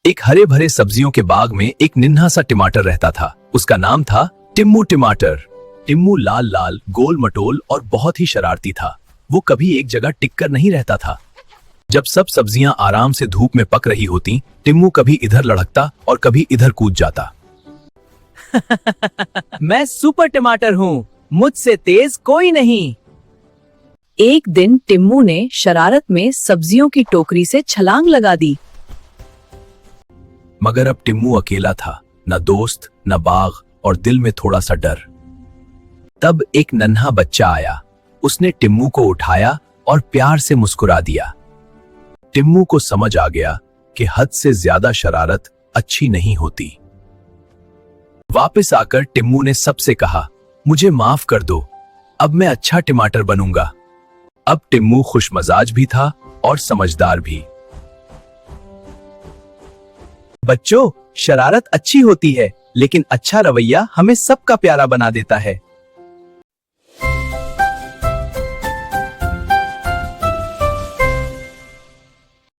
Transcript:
एक हरे भरे सब्जियों के बाग में एक निन्हा सा टमाटर रहता था। उसका नाम था टिम्मू टमाटर। टिम्मू लाल लाल, गोल मटोल और बहुत ही शरारती था। वो कभी एक जगह टिककर नहीं रहता था। जब सब सब्जियां आराम से धूप में पक रही होती, टिम्मू कभी इधर लढ़कता और कभी इधर कूद जाता। मैं सुपर टमाटर हूँ, मुझसे तेज कोई नहीं। एक दिन टिम्मू ने शरारत में सब्जियों की टोकरी से छलांग लगा दी। मगर अब टिम्मू अकेला था, न दोस्त, न बाग और दिल में थोड़ा सा डर। तब एक नन्हा बच्चा आया। उसने टिम्मू को उठाया और प्यार से मुस्कुरा दिया। टिम्मू को समझ आ गया कि हद से ज्यादा शरारत अच्छी नहीं होती। वापस आकर टिम्मू ने सबसे कहा, मुझे माफ कर दो, अब मैं अच्छा टमाटर बनूंगा। अब टिम्मू खुशमजाज भी था और समझदार भी। बच्चों, शरारत अच्छी होती है, लेकिन अच्छा रवैया हमें सबका प्यारा बना देता है।